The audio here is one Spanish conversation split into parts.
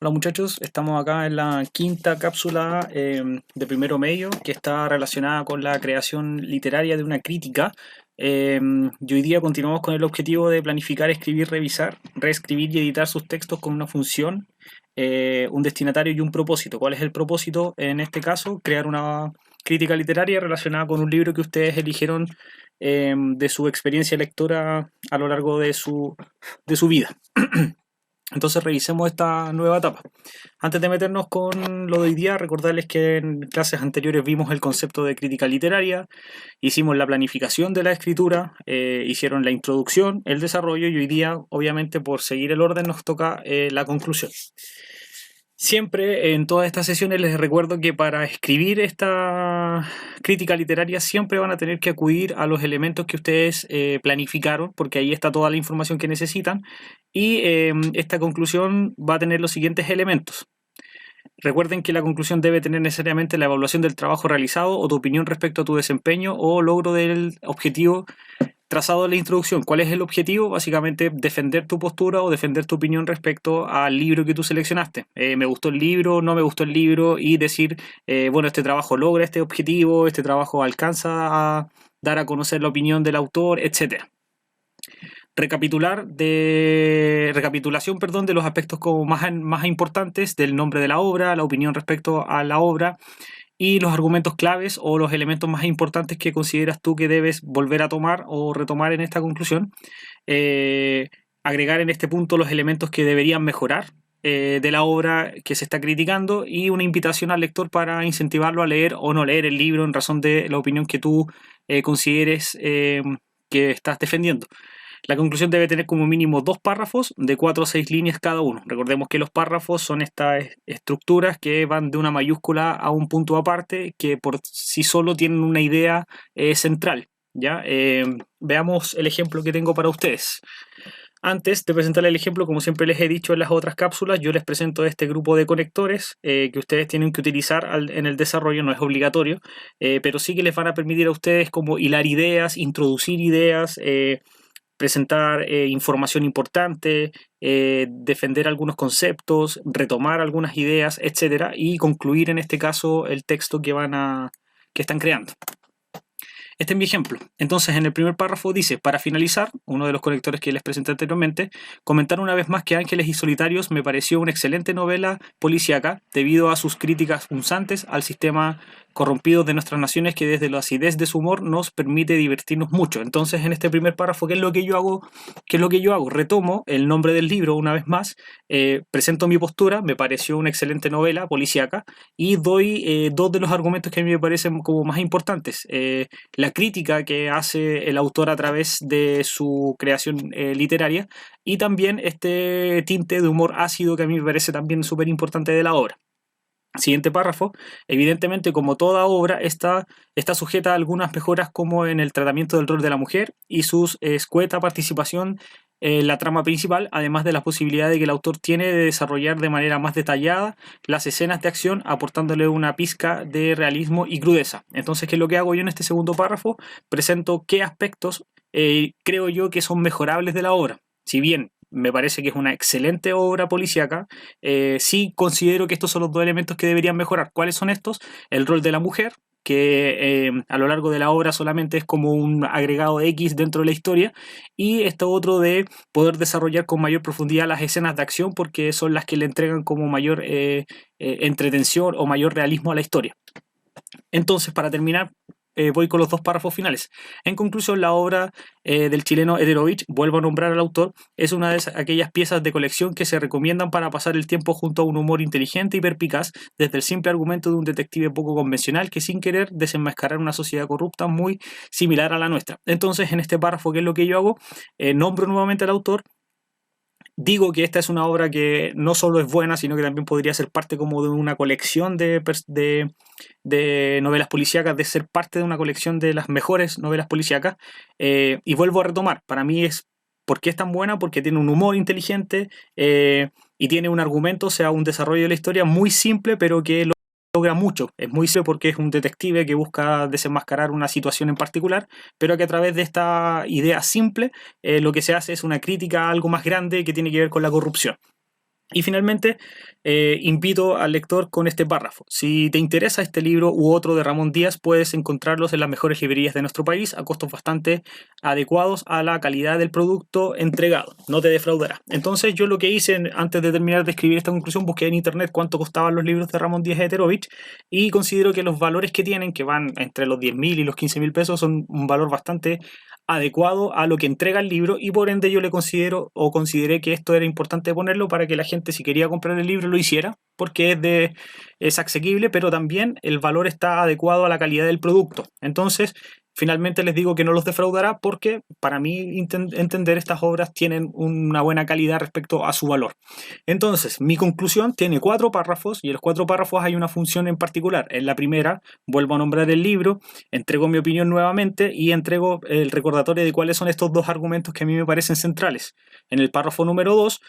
Hola muchachos, estamos acá en la quinta cápsula de primero medio que está relacionada con la creación literaria de una crítica. Y hoy día continuamos con el objetivo de planificar, escribir, revisar, reescribir y editar sus textos con una función, un destinatario y un propósito. ¿Cuál es el propósito? En este caso, crear una crítica literaria relacionada con un libro que ustedes eligieron de su experiencia lectora a lo largo de su vida. Entonces revisemos esta nueva etapa. Antes de meternos con lo de hoy día, recordarles que en clases anteriores vimos el concepto de crítica literaria, hicimos la planificación de la escritura, hicieron la introducción, el desarrollo y hoy día, obviamente por seguir el orden, nos toca la conclusión. Siempre en todas estas sesiones les recuerdo que para escribir esta crítica literaria siempre van a tener que acudir a los elementos que ustedes planificaron, porque ahí está toda la información que necesitan, y esta conclusión va a tener los siguientes elementos. Recuerden que la conclusión debe tener necesariamente la evaluación del trabajo realizado o tu opinión respecto a tu desempeño o logro del objetivo trazado en la introducción. ¿Cuál es el objetivo? Básicamente defender tu postura o defender tu opinión respecto al libro que tú seleccionaste. Me gustó el libro, no me gustó el libro y decir, bueno, este trabajo logra este objetivo, este trabajo alcanza a dar a conocer la opinión del autor, etc. Recapitulación, de los aspectos como más importantes del nombre de la obra, la opinión respecto a la obra, y los argumentos claves o los elementos más importantes que consideras tú que debes volver a tomar o retomar en esta conclusión. Agregar en este punto los elementos que deberían mejorar de la obra que se está criticando y una invitación al lector para incentivarlo a leer o no leer el libro en razón de la opinión que tú consideres que estás defendiendo. La conclusión debe tener como mínimo 2 párrafos de 4 a 6 líneas cada uno. Recordemos que los párrafos son estas estructuras que van de una mayúscula a un punto aparte que por sí solo tienen una idea central. ¿Ya? Veamos el ejemplo que tengo para ustedes. Antes de presentar el ejemplo, como siempre les he dicho en las otras cápsulas, yo les presento este grupo de conectores que ustedes tienen que utilizar en el desarrollo, no es obligatorio, pero sí que les van a permitir a ustedes como hilar ideas, introducir ideas, presentar información importante, defender algunos conceptos, retomar algunas ideas, etcétera, y concluir en este caso el texto que están creando. Este es mi ejemplo. Entonces, en el primer párrafo dice, para finalizar, uno de los conectores que les presenté anteriormente, comentar una vez más que Ángeles y Solitarios me pareció una excelente novela policíaca debido a sus críticas punzantes al sistema corrompido de nuestras naciones que desde la acidez de su humor nos permite divertirnos mucho. Entonces, en este primer párrafo, ¿qué es lo que yo hago? Retomo el nombre del libro una vez más, presento mi postura, me pareció una excelente novela policíaca y doy 2 de los argumentos que a mí me parecen como más importantes. La crítica que hace el autor a través de su creación literaria y también este tinte de humor ácido que a mí me parece también súper importante de la obra. Siguiente párrafo, evidentemente como toda obra está sujeta a algunas mejoras como en el tratamiento del rol de la mujer y su escueta participación en la trama principal, además de la posibilidad de que el autor tiene de desarrollar de manera más detallada las escenas de acción aportándole una pizca de realismo y crudeza. Entonces, ¿qué es lo que hago yo en este segundo párrafo? Presento qué aspectos creo yo que son mejorables de la obra. Si bien me parece que es una excelente obra policíaca, sí considero que estos son los 2 elementos que deberían mejorar. ¿Cuáles son estos? El rol de la mujer, que a lo largo de la obra solamente es como un agregado X dentro de la historia, y esto otro de poder desarrollar con mayor profundidad las escenas de acción porque son las que le entregan como mayor entretención o mayor realismo a la historia. Entonces, para terminar, voy con los 2 párrafos finales. En conclusión, la obra del chileno Ederovich, vuelvo a nombrar al autor, es una de aquellas piezas de colección que se recomiendan para pasar el tiempo junto a un humor inteligente y perspicaz, desde el simple argumento de un detective poco convencional que sin querer desenmascarar una sociedad corrupta muy similar a la nuestra. Entonces, en este párrafo, ¿qué es lo que yo hago? Nombro nuevamente al autor. Digo que esta es una obra que no solo es buena, sino que también podría ser parte como de una colección de novelas policíacas, de ser parte de una colección de las mejores novelas policíacas. Y vuelvo a retomar, para mí ¿por qué es tan buena? Porque tiene un humor inteligente y tiene un argumento, o sea, un desarrollo de la historia muy simple, pero que logra mucho. Es muy simple porque es un detective que busca desenmascarar una situación en particular, pero que a través de esta idea simple lo que se hace es una crítica a algo más grande que tiene que ver con la corrupción. Y finalmente, invito al lector con este párrafo. Si te interesa este libro u otro de Ramón Díaz, puedes encontrarlos en las mejores librerías de nuestro país a costos bastante adecuados a la calidad del producto entregado. No te defraudará. Entonces, yo lo que hice antes de terminar de escribir esta conclusión, busqué en internet cuánto costaban los libros de Ramón Díaz Heterovich y considero que los valores que tienen, que van entre los 10.000 y los 15.000 pesos, son un valor bastante adecuado a lo que entrega el libro, y por ende yo le consideré que esto era importante ponerlo para que la gente, si quería comprar el libro, lo hiciera, porque es asequible, pero también el valor está adecuado a la calidad del producto. Entonces, finalmente les digo que no los defraudará, porque para mí entender, estas obras tienen una buena calidad respecto a su valor. Entonces, mi conclusión tiene 4 párrafos, y en los 4 párrafos hay una función en particular. En la primera, vuelvo a nombrar el libro, entrego mi opinión nuevamente y entrego el recordatorio de cuáles son estos 2 argumentos que a mí me parecen centrales. En el párrafo número 2,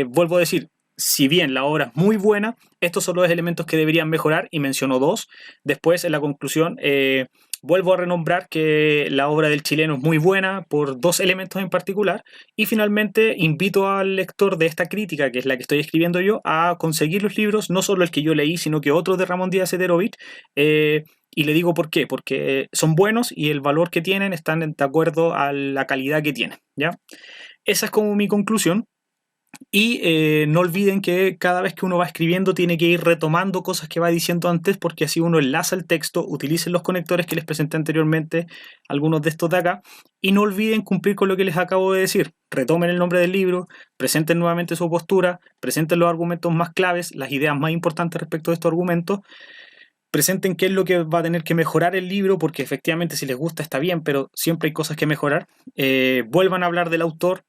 vuelvo a decir, si bien la obra es muy buena, estos son los elementos que deberían mejorar, y menciono 2. Después, en la conclusión, vuelvo a renombrar que la obra del chileno es muy buena por 2 elementos en particular. Y finalmente, invito al lector de esta crítica, que es la que estoy escribiendo yo, a conseguir los libros, no solo el que yo leí, sino que otros de Ramón Díaz Heterovich. Y le digo por qué, porque son buenos y el valor que tienen están de acuerdo a la calidad que tienen, ¿ya? Esa es como mi conclusión. Y no olviden que cada vez que uno va escribiendo tiene que ir retomando cosas que va diciendo antes, porque así uno enlaza el texto. Utilicen los conectores que les presenté anteriormente, algunos de estos de acá, y no olviden cumplir con lo que les acabo de decir. Retomen el nombre del libro, presenten nuevamente su postura, presenten los argumentos más claves, las ideas más importantes respecto de estos argumentos, presenten qué es lo que va a tener que mejorar el libro, porque efectivamente si les gusta está bien, pero siempre hay cosas que mejorar. Vuelvan a hablar del autor,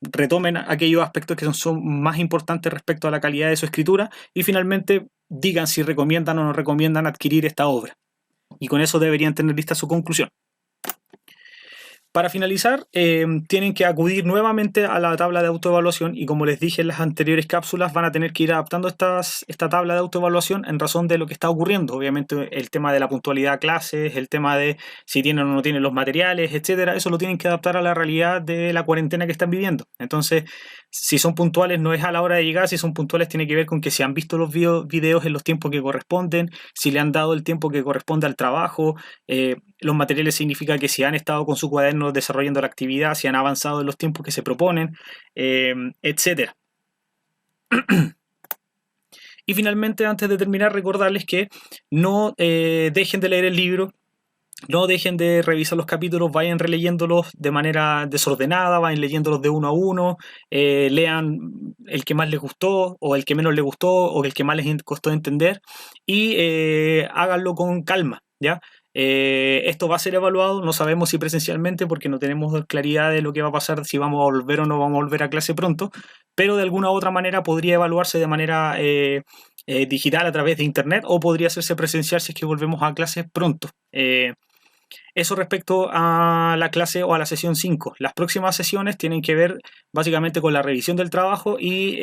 retomen aquellos aspectos que son más importantes respecto a la calidad de su escritura, y finalmente digan si recomiendan o no recomiendan adquirir esta obra. Y con eso deberían tener lista su conclusión. Para finalizar, tienen que acudir nuevamente a la tabla de autoevaluación, y como les dije en las anteriores cápsulas, van a tener que ir adaptando esta tabla de autoevaluación en razón de lo que está ocurriendo. Obviamente el tema de la puntualidad a clases, el tema de si tienen o no tienen los materiales, etcétera, eso lo tienen que adaptar a la realidad de la cuarentena que están viviendo. Entonces, si son puntuales no es a la hora de llegar, si son puntuales tiene que ver con que si han visto los videos en los tiempos que corresponden, si le han dado el tiempo que corresponde al trabajo. Los materiales significa que si han estado con su cuaderno desarrollando la actividad, si han avanzado en los tiempos que se proponen, etc. Y finalmente, antes de terminar, recordarles que no dejen de leer el libro, no dejen de revisar los capítulos, vayan releyéndolos de manera desordenada, vayan leyéndolos de uno a uno, lean el que más les gustó o el que menos les gustó o el que más les costó entender, y háganlo con calma, ¿ya? Esto va a ser evaluado, no sabemos si presencialmente porque no tenemos claridad de lo que va a pasar, si vamos a volver o no vamos a volver a clase pronto, pero de alguna u otra manera podría evaluarse de manera digital a través de internet, o podría hacerse presencial si es que volvemos a clases pronto. Eso respecto a la clase o a la sesión 5. Las próximas sesiones tienen que ver básicamente con la revisión del trabajo y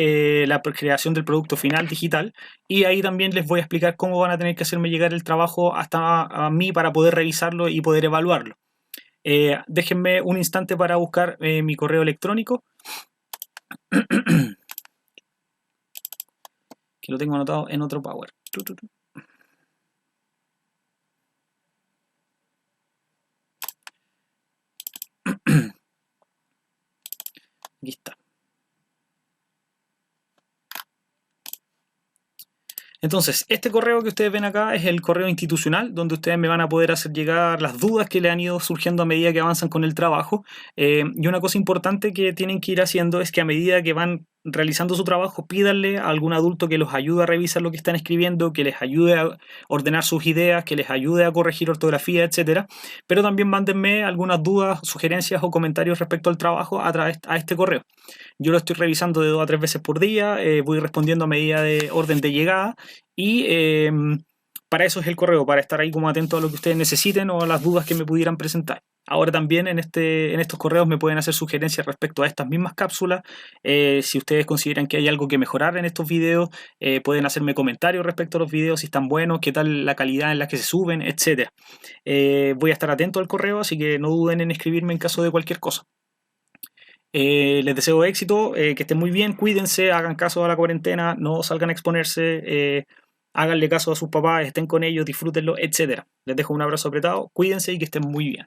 la creación del producto final digital. Y ahí también les voy a explicar cómo van a tener que hacerme llegar el trabajo hasta a mí para poder revisarlo y poder evaluarlo. Déjenme un instante para buscar mi correo electrónico, que lo tengo anotado en otro Power. Aquí está. Entonces, este correo que ustedes ven acá es el correo institucional, donde ustedes me van a poder hacer llegar las dudas que le han ido surgiendo a medida que avanzan con el trabajo. Y una cosa importante que tienen que ir haciendo es que a medida que van realizando su trabajo, pídanle a algún adulto que los ayude a revisar lo que están escribiendo, que les ayude a ordenar sus ideas, que les ayude a corregir ortografía, etcétera. Pero también mándenme algunas dudas, sugerencias o comentarios respecto al trabajo a través de este correo. Yo lo estoy revisando de 2 a 3 veces por día, voy respondiendo a medida de orden de llegada, y para eso es el correo, para estar ahí como atento a lo que ustedes necesiten o a las dudas que me pudieran presentar. Ahora también en estos correos me pueden hacer sugerencias respecto a estas mismas cápsulas. Si ustedes consideran que hay algo que mejorar en estos videos, pueden hacerme comentarios respecto a los videos, si están buenos, qué tal la calidad en la que se suben, etc. Voy a estar atento al correo, así que no duden en escribirme en caso de cualquier cosa. Les deseo éxito, que estén muy bien, cuídense, hagan caso a la cuarentena, no salgan a exponerse, háganle caso a sus papás, estén con ellos, disfrútenlo, etcétera. Les dejo un abrazo apretado, cuídense y que estén muy bien.